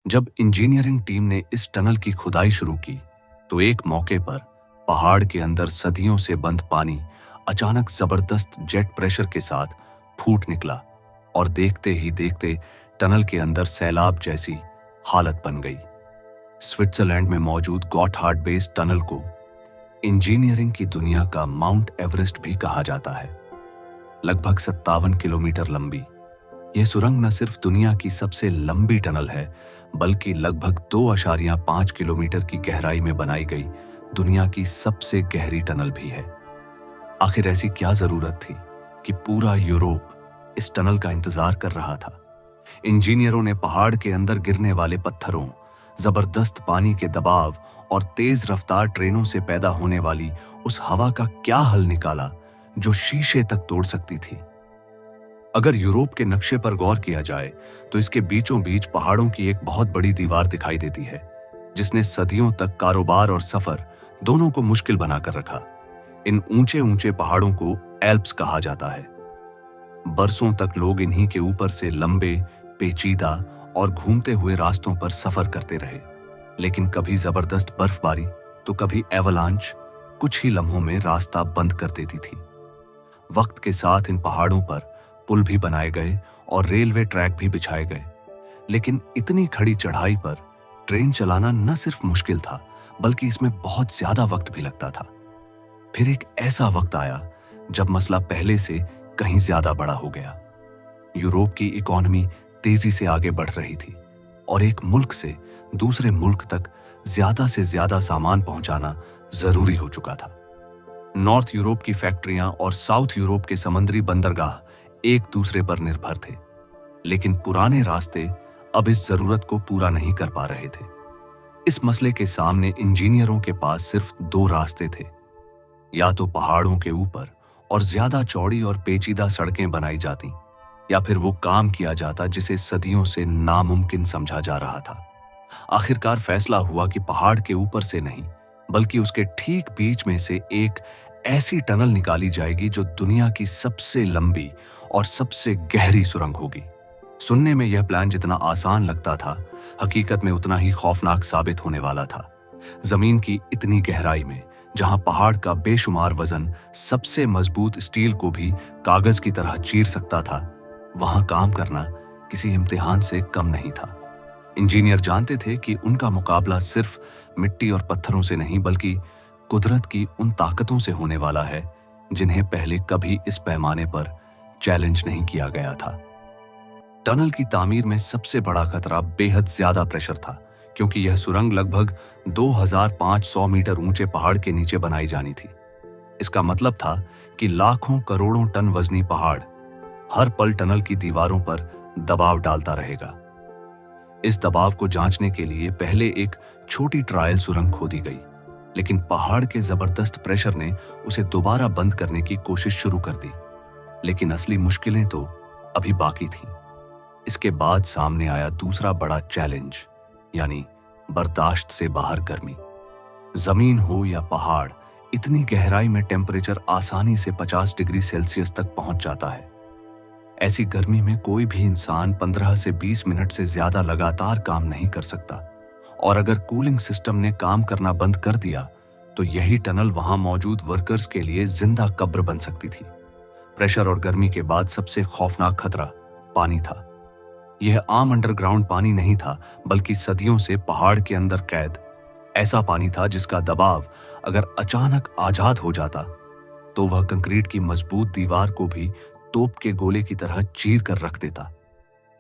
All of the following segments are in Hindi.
जब इंजीनियरिंग टीम ने इस टनल की खुदाई शुरू की, तो एक मौके पर पहाड़ के अंदर सदियों से बंद पानी अचानक जबरदस्त जेट प्रेशर के साथ फूट निकला और देखते ही देखते टनल के अंदर सैलाब जैसी हालत बन गई। स्विट्जरलैंड में मौजूद गॉटहार्ड बेस टनल को इंजीनियरिंग की दुनिया का माउंट एवरेस्ट भी कहा जाता है। लगभग 57 किलोमीटर लंबी यह सुरंग न सिर्फ दुनिया की सबसे लंबी टनल है, बल्कि लगभग 2.5 किलोमीटर की गहराई में बनाई गई दुनिया की सबसे गहरी टनल भी है। आखिर ऐसी क्या जरूरत थी कि पूरा यूरोप इस टनल का इंतजार कर रहा था? इंजीनियरों ने पहाड़ के अंदर गिरने वाले पत्थरों, जबरदस्त पानी के दबाव और तेज रफ्तार ट्रेनों से पैदा होने वाली उस हवा का क्या हल निकाला जो शीशे तक तोड़ सकती थी। अगर यूरोप के नक्शे पर गौर किया जाए तो इसके बीचों बीच पहाड़ों की एक बहुत बड़ी दीवार दिखाई देती है, जिसने सदियों तक कारोबार और सफर दोनों को मुश्किल बनाकर रखा। इन ऊंचे ऊंचे पहाड़ों को एल्प्स कहा जाता है। बरसों तक लोग इन्हीं के ऊपर से लंबे, पेचीदा और घूमते हुए रास्तों पर सफर करते रहे, लेकिन कभी जबरदस्त बर्फबारी तो कभी एवलांच कुछ ही लम्हों में रास्ता बंद कर देती थी। वक्त के साथ इन पहाड़ों पर पुल भी बनाए गए और रेलवे ट्रैक भी बिछाए गए, लेकिन इतनी खड़ी चढ़ाई पर ट्रेन चलाना न सिर्फ मुश्किल था, बल्कि इसमें बहुत ज्यादा वक्त भी लगता था। फिर एक ऐसा वक्त आया जब मसला पहले से कहीं ज्यादा बड़ा हो गया। यूरोप की इकोनॉमी तेजी से आगे बढ़ रही थी और एक मुल्क से दूसरे मुल्क तक ज्यादा से ज्यादा सामान पहुंचाना जरूरी हो चुका था। नॉर्थ यूरोप की फैक्ट्रियां और साउथ यूरोप के समुद्री बंदरगाह एक दूसरे पर निर्भर थे, लेकिन पुराने रास्ते अब इस जरूरत को पूरा नहीं कर पा रहे थे। इस मसले के सामने इंजीनियरों के पास सिर्फ दो रास्ते थे, या तो पहाड़ों के ऊपर और ज्यादा चौड़ी और पेचीदा सड़कें बनाई जाती, या फिर वो काम किया जाता जिसे सदियों से नामुमकिन समझा जा रहा था। आखिरकार फैसला हुआ कि पहाड़ के ऊपर से नहीं, बल्कि उसके ठीक बीच में से एक ऐसी टनल निकाली जाएगी जो दुनिया की सबसे लंबी और सबसे गहरी सुरंग होगी। सुनने में यह प्लान जितना आसान लगता था, हकीकत में उतना ही खौफनाक साबित होने वाला था। जमीन की इतनी गहराई में, जहां पहाड़ का बेशुमार वजन सबसे मजबूत स्टील को भी कागज की तरह चीर सकता था, वहां काम करना किसी इम्तिहान से कम नहीं था। इंजीनियर जानते थे कि उनका मुकाबला सिर्फ मिट्टी और पत्थरों से नहीं, बल्कि कुदरत की उन ताकतों से होने वाला है जिन्हें पहले कभी इस पैमाने पर चैलेंज नहीं किया गया था। टनल की तामीर में सबसे बड़ा खतरा बेहद ज्यादा प्रेशर था, क्योंकि यह सुरंग लगभग 2500 मीटर ऊंचे पहाड़ के नीचे बनाई जानी थी। इसका मतलब था कि लाखों करोड़ों टन वजनी पहाड़ हर पल टनल की दीवारों पर दबाव डालता रहेगा। इस दबाव को जांचने के लिए पहले एक छोटी ट्रायल सुरंग खोदी गई, लेकिन पहाड़ के जबरदस्त प्रेशर ने उसे दोबारा बंद करने की कोशिश शुरू कर दी। लेकिन असली मुश्किलें तो अभी बाकी थीं। इसके बाद सामने आया दूसरा बड़ा चैलेंज, यानी बर्दाश्त से बाहर गर्मी। जमीन हो या पहाड़, इतनी गहराई में टेम्परेचर आसानी से 50 डिग्री सेल्सियस तक पहुंच जाता है। ऐसी गर्मी में कोई भी इंसान 15 से 20 मिनट से ज्यादा लगातार काम नहीं कर सकता, और अगर कूलिंग सिस्टम ने काम करना बंद कर दिया तो यही टनल वहां मौजूद वर्कर्स के लिए जिंदा कब्र बन सकती थी। प्रेशर और गर्मी के बाद सबसे खौफनाक खतरा पानी था। यह आम अंडरग्राउंड पानी नहीं था, बल्कि सदियों से पहाड़ के अंदर कैद ऐसा पानी था जिसका दबाव अगर अचानक आजाद हो जाता तो वह कंक्रीट की मजबूत दीवार को भी तोप के गोले की तरह चीर कर रख देता।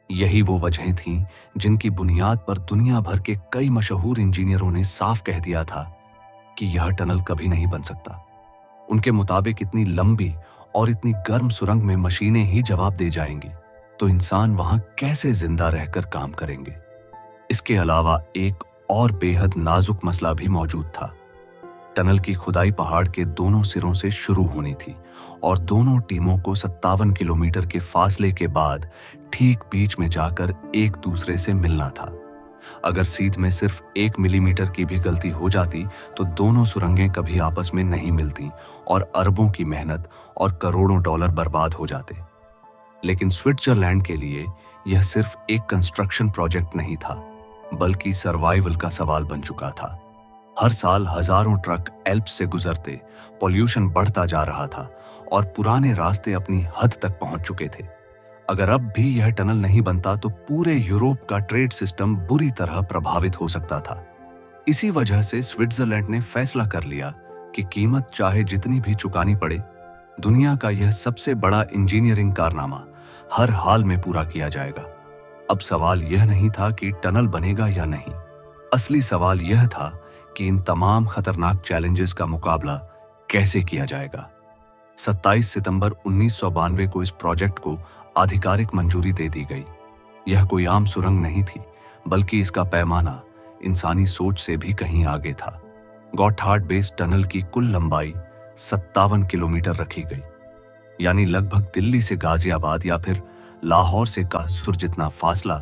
यही वो वजहें थीं जिनकी बुनियाद पर दुनिया भर के कई मशहूर इंजीनियरों ने साफ कह दिया था कि यह टनल कभी नहीं बन सकता। उनके मुताबिक इतनी लंबी और इतनी गर्म सुरंग में मशीनें ही जवाब दे जाएंगी, तो इंसान वहां कैसे जिंदा रहकर काम करेंगे? इसके अलावा एक और बेहद नाजुक मसला भी मौजूद था। टनल की खुदाई पहाड़ के दोनों सिरों से शुरू होनी थी और दोनों टीमों को 57 किलोमीटर के फासले के बाद ठीक बीच में जाकर एक दूसरे से मिलना था। अगर सीध में सिर्फ 1 मिलीमीटर की भी गलती हो जाती तो दोनों सुरंगें कभी आपस में नहीं मिलती और अरबों की मेहनत और करोड़ों डॉलर बर्बाद हो जाते। लेकिन स्विट्जरलैंड के लिए यह सिर्फ एक कंस्ट्रक्शन प्रोजेक्ट नहीं था, बल्कि सर्वाइवल का सवाल बन चुका था। हर साल हजारों ट्रक एल्प्स से गुजरते, पॉल्यूशन बढ़ता जा रहा था और पुराने रास्ते अपनी हद तक पहुंच चुके थे। अगर अब भी यह टनल नहीं बनता तो पूरे यूरोप का ट्रेड सिस्टम बुरी तरह प्रभावित हो सकता था। इसी वजह से स्विट्जरलैंड ने फैसला कर लिया कि कीमत चाहे जितनी भी चुकानी पड़े, दुनिया का यह सबसे बड़ा इंजीनियरिंग कारनामा हर हाल में पूरा किया जाएगा। अब सवाल यह नहीं था कि टनल बनेगा या नहीं, असली सवाल यह था कि इन तमाम खतरनाक चैलेंजेस का मुकाबला कैसे किया जाएगा। 27 सितंबर 1992 को इस प्रोजेक्ट को आधिकारिक मंजूरी दे दी गई। यह कोई आम सुरंग नहीं थी, बल्कि इसका पैमाना इंसानी सोच से भी कहीं आगे था। गॉटहार्ड बेस टनल की कुल लंबाई 57 किलोमीटर रखी गई, यानी लगभग दिल्ली से गाजियाबाद या फिर लाहौर से कासुर जितना फासला,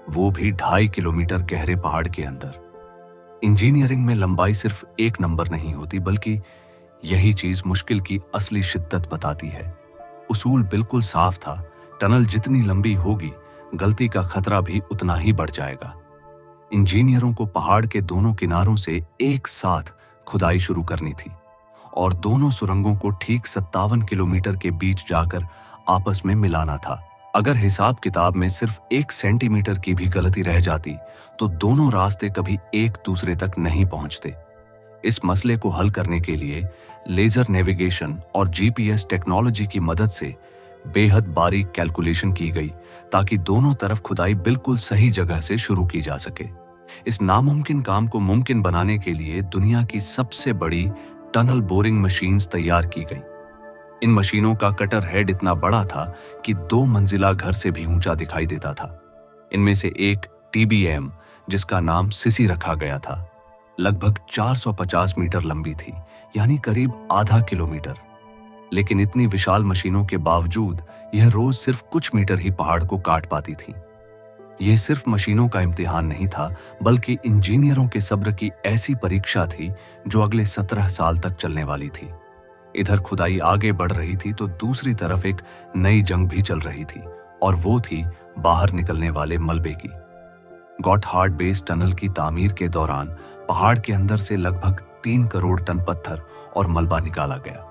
वो भी 2.5 किलोमीटर गहरे पहाड़ के अंदर। इंजीनियरिंग में लंबाई सिर्फ एक नंबर नहीं होती, बल्कि यही चीज मुश्किल की असली शिद्दत बताती है। उसूल बिल्कुल साफ था, टनल जितनी लंबी होगी, गलती का खतरा भी उतना ही बढ़ जाएगा। इंजीनियरों को पहाड़ के दोनों किनारों से एक साथ खुदाई शुरू करनी थी और दोनों सुरंगों को ठीक 57 किलोमीटर के बीच जाकर आपस में मिलाना था। अगर हिसाब किताब में सिर्फ 1 सेंटीमीटर की भी गलती रह जाती तो दोनों रास्ते कभी एक दूसरे तक नहीं पहुंचते। इस मसले को हल करने के लिए लेजर नेविगेशन और जीपीएस टेक्नोलॉजी की मदद से बेहद बारीक कैलकुलेशन की गई ताकि दोनों तरफ खुदाई बिल्कुल सही जगह से शुरू की जा सके। इस नामुमकिन काम को मुमकिन बनाने के लिए दुनिया की सबसे बड़ी टनल बोरिंग मशीन्स तैयार की गई। इन मशीनों का कटर हेड इतना बड़ा था कि 2 मंजिला घर से भी ऊंचा दिखाई देता था। इनमें से एक टीबीएम, जिसका नाम सिसी रखा गया था, लगभग 450 मीटर लंबी थी, यानी करीब आधा किलोमीटर। लेकिन इतनी विशाल मशीनों के बावजूद यह रोज सिर्फ कुछ मीटर ही पहाड़ को काट पाती थी। यह सिर्फ मशीनों का इम्तिहान नहीं था, बल्कि इंजीनियरों के सब्र की ऐसी परीक्षा थी जो अगले 17 साल तक चलने वाली थी। इधर खुदाई आगे बढ़ रही थी तो दूसरी तरफ एक नई जंग भी चल रही थी, और वो थी बाहर निकलने वाले मलबे की। गॉटहार्ड बेस टनल की तामीर के दौरान पहाड़ के अंदर से लगभग 3 करोड़ टन पत्थर और मलबा निकाला गया।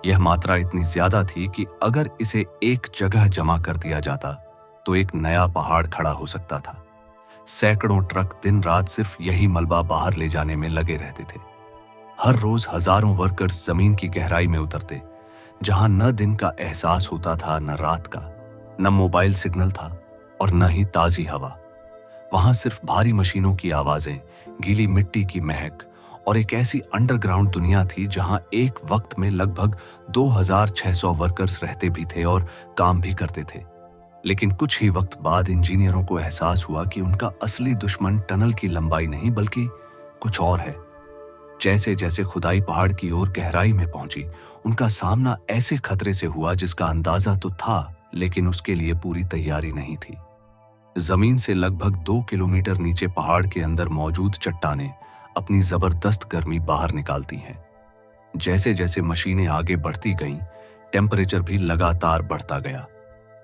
यह मात्रा इतनी ज्यादा थी कि अगर इसे एक जगह जमा कर दिया जाता तो एक नया पहाड़ खड़ा हो सकता था। सैकड़ों ट्रक दिन रात सिर्फ यही मलबा बाहर ले जाने में लगे रहते थे। हर रोज हजारों वर्कर्स जमीन की गहराई में उतरते, जहां न दिन का एहसास होता था न रात का, न मोबाइल सिग्नल था और न ही ताजी हवा। वहां सिर्फ भारी मशीनों की आवाजें, गीली मिट्टी की महक और एक ऐसी अंडरग्राउंड दुनिया थी जहां एक वक्त में लगभग 2600 वर्कर्स रहते भी थे और काम भी करते थे। लेकिन कुछ ही वक्त बाद इंजीनियरों को एहसास हुआ कि उनका असली दुश्मन टनल की लंबाई नहीं, बल्कि कुछ और है। जैसे जैसे खुदाई पहाड़ की ओर गहराई में पहुंची, उनका सामना ऐसे खतरे से हुआ जिसका अंदाजा तो था, लेकिन उसके लिए पूरी तैयारी नहीं थी। जमीन से लगभग 2 किलोमीटर नीचे पहाड़ के अंदर मौजूद चट्टानें अपनी जबरदस्त गर्मी बाहर निकालती हैं। जैसे जैसे मशीनें आगे बढ़ती गईं, टेम्परेचर भी लगातार बढ़ता गया।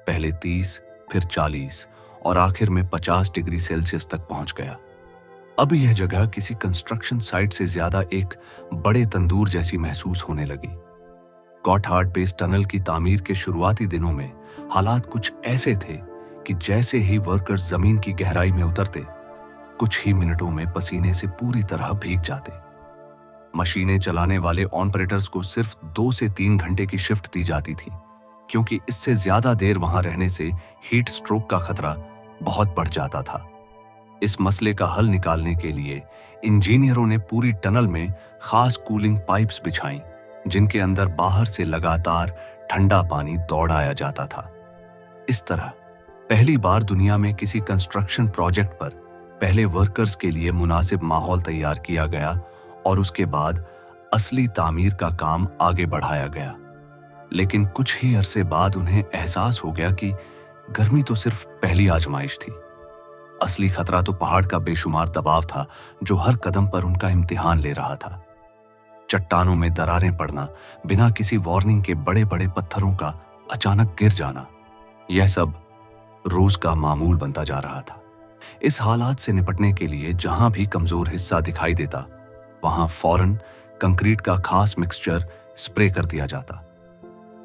पहले 30, फिर 40 और आखिर में 50 डिग्री सेल्सियस तक पहुंच गया। अब यह जगह किसी कंस्ट्रक्शन साइट से ज्यादा एक बड़े तंदूर जैसी महसूस होने लगी। गॉटहार्ड बेस टनल की तामीर के शुरुआती दिनों में हालात कुछ ऐसे थे कि जैसे ही वर्कर्स जमीन की गहराई में उतरते, कुछ ही मिनटों में पसीने से पूरी तरह भीग जाते। मशीनें चलाने वाले ऑपरेटर्स को सिर्फ 2 से 3 घंटे की शिफ्ट दी जाती थी, क्योंकि इससे ज्यादा देर वहां रहने से हीट स्ट्रोक का खतरा बहुत बढ़ जाता था। इस मसले का हल निकालने के लिए इंजीनियरों ने पूरी टनल में खास कूलिंग पाइप्स बिछाई, जिनके अंदर बाहर से लगातार ठंडा पानी दौड़ाया जाता था। इस तरह पहली बार दुनिया में किसी कंस्ट्रक्शन प्रोजेक्ट पर पहले वर्कर्स के लिए मुनासिब माहौल तैयार किया गया और उसके बाद असली तामीर का काम आगे बढ़ाया गया। लेकिन कुछ ही अरसे बाद उन्हें एहसास हो गया कि गर्मी तो सिर्फ पहली आजमाइश थी। असली खतरा तो पहाड़ का बेशुमार दबाव था, जो हर कदम पर उनका इम्तिहान ले रहा था। चट्टानों में दरारें पड़ना, बिना किसी वार्निंग के बड़े बड़े पत्थरों का अचानक गिर जाना, यह सब रोज का मामूल बनता जा रहा था। इस हालात से निपटने के लिए जहां भी कमजोर हिस्सा दिखाई देता, वहां फौरन कंक्रीट का खास मिक्सचर स्प्रे कर दिया जाता।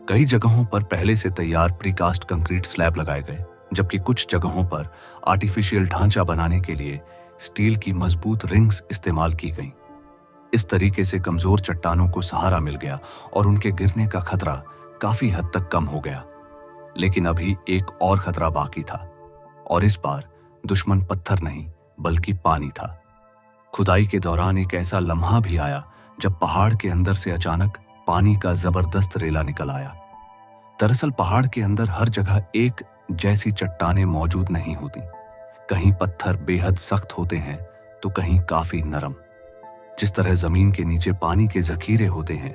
कई जगहों पर पहले से तैयार प्रीकास्ट कंक्रीट स्लैब लगाए गए, जबकि कुछ जगहों पर आर्टिफिशियल ढांचा बनाने के लिए स्टील की मजबूत रिंग्स इस्तेमाल की गईं। इस तरीके से कमजोर चट्टानों को सहारा मिल गया और उनके गिरने का खतरा काफी हद तक कम हो गया। लेकिन अभी एक और खतरा बाकी था, और इस बार दुश्मन पत्थर नहीं बल्कि पानी था। खुदाई के दौरान एक ऐसा लम्हा भी आया जब पहाड़ के अंदर से अचानक पानी का जबरदस्त रेला निकल आया। दरअसल पहाड़ के अंदर हर जगह एक जैसी चट्टानें मौजूद नहीं होती। कहीं पत्थर बेहद सख्त होते हैं तो कहीं काफी नरम। जिस तरह जमीन के नीचे पानी के जखीरे होते हैं,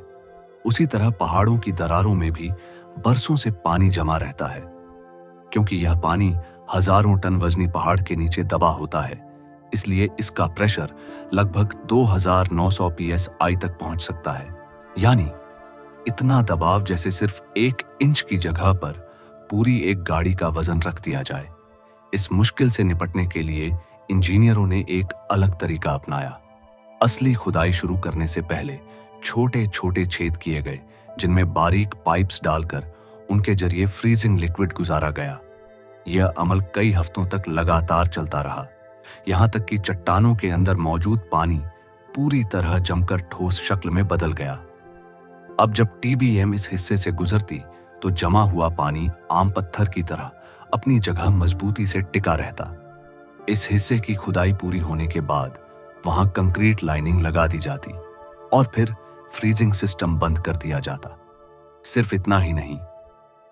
उसी तरह पहाड़ों की दरारों में भी बरसों से पानी जमा रहता है। क्योंकि यह पानी हजारों टन वजनी पहाड़ के नीचे दबा होता है, इसलिए इसका प्रेशर लगभग 2900 psi तक पहुंच सकता है। यानी इतना दबाव जैसे सिर्फ 1 इंच की जगह पर पूरी एक गाड़ी का वजन रख दिया जाए। इस मुश्किल से निपटने के लिए इंजीनियरों ने एक अलग तरीका अपनाया। असली खुदाई शुरू करने से पहले छोटे छोटे छेद किए गए, जिनमें बारीक पाइप्स डालकर उनके जरिए फ्रीजिंग लिक्विड गुजारा गया। यह अमल कई हफ्तों तक लगातार चलता रहा, यहां तक कि चट्टानों के अंदर मौजूद पानी पूरी तरह जमकर ठोस शक्ल में बदल गया। अब जब टीबीएम इस हिस्से से गुजरती तो जमा हुआ पानी आम पत्थर की तरह अपनी जगह मजबूती से टिका रहता। इस हिस्से की खुदाई पूरी होने के बाद वहां कंक्रीट लाइनिंग लगा दी जाती और फिर फ्रीजिंग सिस्टम बंद कर दिया जाता। सिर्फ इतना ही नहीं,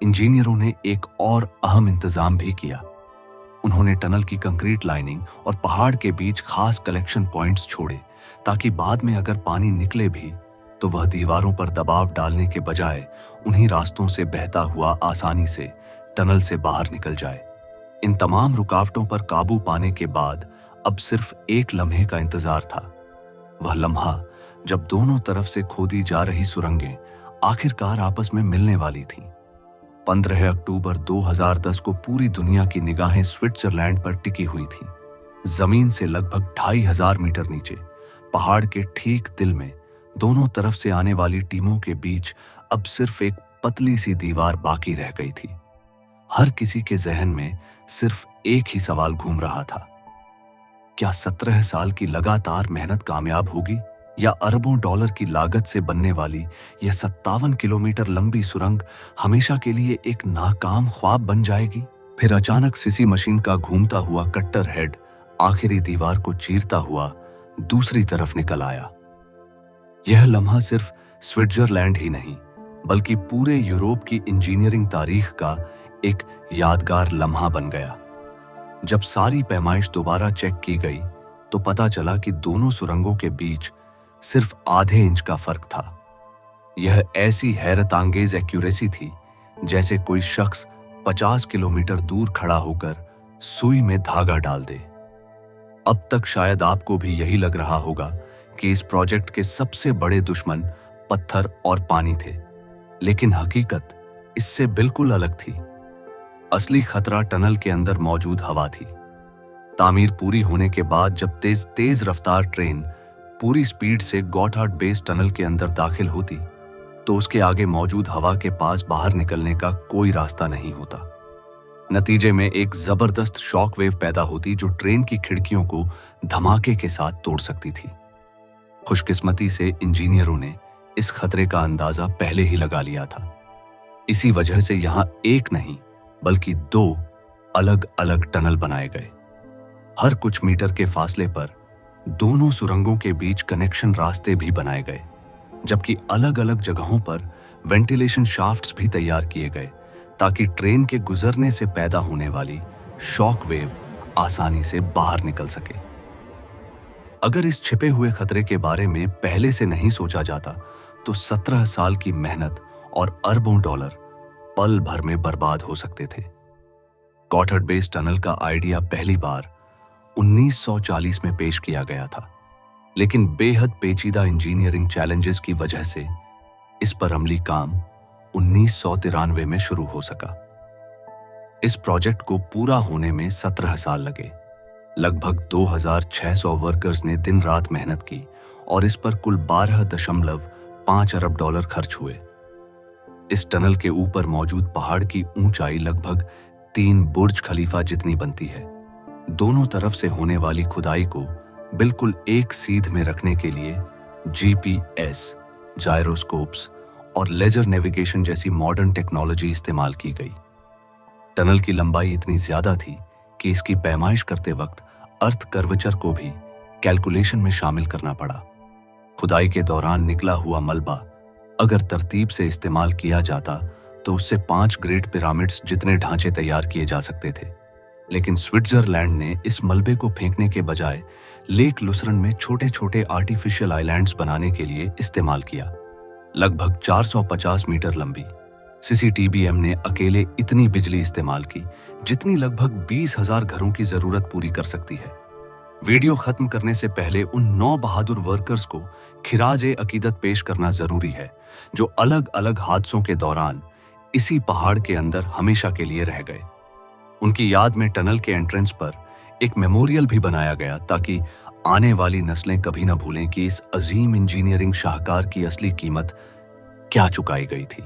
इंजीनियरों ने एक और अहम इंतजाम भी किया। उन्होंने टनल की कंक्रीट लाइनिंग और पहाड़ के बीच खास कलेक्शन पॉइंट्स छोड़े, ताकि बाद में अगर पानी निकले भी तो वह दीवारों पर दबाव डालने के बजाय उन्हीं रास्तों से बहता हुआ आसानी से टनल से बाहर निकल जाए। इन तमाम रुकावटों पर काबू पाने के बाद अब सिर्फ एक लम्हे का इंतजार था। वह लम्हा जब दोनों तरफ से खोदी जा रही सुरंगें आखिरकार आपस में मिलने वाली थीं। 15 अक्टूबर 2010 को पूरी दुनिया की निगाहें स्विट्जरलैंड पर टिकी हुई थीं। जमीन से लगभग 2500 मीटर नीचे पहाड़ के ठीक दिल में दोनों तरफ से आने वाली टीमों के बीच अब सिर्फ एक पतली सी दीवार बाकी रह गई थी। हर किसी के जहन में सिर्फ एक ही सवाल घूम रहा था, क्या 17 साल की लगातार मेहनत कामयाब होगी, या अरबों डॉलर की लागत से बनने वाली यह 57 किलोमीटर लंबी सुरंग हमेशा के लिए एक नाकाम ख्वाब बन जाएगी। फिर अचानक सीसी मशीन का घूमता हुआ कट्टर हेड आखिरी दीवार को चीरता हुआ दूसरी तरफ निकल आया। यह लम्हा सिर्फ स्विट्जरलैंड ही नहीं, बल्कि पूरे यूरोप की इंजीनियरिंग तारीख का एक यादगार लम्हा बन गया। जब सारी पैमाइश दोबारा चेक की गई तो पता चला कि दोनों सुरंगों के बीच सिर्फ आधे इंच का फर्क था। यह ऐसी हैरतांगेज एक्यूरेसी थी जैसे कोई शख्स 50 किलोमीटर दूर खड़ा होकर सुई में धागा डाल दे। अब तक शायद आपको भी यही लग रहा होगा कि इस प्रोजेक्ट के सबसे बड़े दुश्मन पत्थर और पानी थे, लेकिन हकीकत इससे बिल्कुल अलग थी। असली खतरा टनल के अंदर मौजूद हवा थी। तामीर पूरी होने के बाद जब तेज रफ्तार ट्रेन पूरी स्पीड से गॉथार्ड बेस टनल के अंदर दाखिल होती तो उसके आगे मौजूद हवा के पास बाहर निकलने का कोई रास्ता नहीं होता। नतीजे में एक जबरदस्त शॉक वेव पैदा होती जो ट्रेन की खिड़कियों को धमाके के साथ तोड़ सकती थी। खुशकिस्मती से इंजीनियरों ने इस खतरे का अंदाजा पहले ही लगा लिया था। इसी वजह से यहां एक नहीं बल्कि 2 अलग अलग टनल बनाए गए। हर कुछ मीटर के फासले पर दोनों सुरंगों के बीच कनेक्शन रास्ते भी बनाए गए, जबकि अलग अलग जगहों पर वेंटिलेशन शाफ्ट्स भी तैयार किए गए ताकि ट्रेन के गुजरने से पैदा होने वाली शॉक वेव आसानी से बाहर निकल सके। अगर इस छिपे हुए खतरे के बारे में पहले से नहीं सोचा जाता तो 17 साल की मेहनत और अरबों डॉलर पल भर में बर्बाद हो सकते थे। गॉथार्ड बेस टनल का आइडिया पहली बार 1940 में पेश किया गया था, लेकिन बेहद पेचीदा इंजीनियरिंग चैलेंजेस की वजह से इस पर अमली काम 1993 में शुरू हो सका। इस प्रोजेक्ट को पूरा होने में 17 साल लगे, लगभग 2600 वर्कर्स ने दिन रात मेहनत की और इस पर कुल 12.5 अरब डॉलर खर्च हुए। इस टनल के ऊपर मौजूद पहाड़ की ऊंचाई लगभग 3 बुर्ज खलीफा जितनी बनती है। दोनों तरफ से होने वाली खुदाई को बिल्कुल एक सीध में रखने के लिए जीपीएस, जायरोस्कोप्स और लेजर नेविगेशन जैसी मॉडर्न टेक्नोलॉजी इस्तेमाल की गई। टनल की लंबाई इतनी ज्यादा थी कि इसकी पैमाइश करते वक्त अर्थ कर्वेचर को भी कैलकुलेशन में शामिल करना पड़ा। खुदाई के दौरान निकला हुआ मलबा अगर तरतीब से इस्तेमाल किया जाता तो उससे 5 ग्रेट पिरामिड्स जितने ढांचे तैयार किए जा सकते थे, लेकिन स्विट्जरलैंड ने इस मलबे को फेंकने के बजाय लेक लुसरन में छोटे छोटे आर्टिफिशियल आइलैंड्स बनाने के लिए इस्तेमाल किया। लगभग 450 मीटर लंबी सीसीटीबीएम ने अकेले इतनी बिजली इस्तेमाल की जितनी लगभग 20,000 घरों की जरूरत पूरी कर सकती है। वीडियो खत्म करने से पहले उन 9 बहादुर वर्कर्स को खिराज अकीदत पेश करना जरूरी है जो अलग अलग हादसों के दौरान इसी पहाड़ के अंदर हमेशा के लिए रह गए। उनकी याद में टनल के एंट्रेंस पर एक मेमोरियल भी बनाया गया ताकि आने वाली नस्लें कभी न भूलें कि इस अजीम इंजीनियरिंग शाहकार की असली कीमत क्या चुकाई गई थी।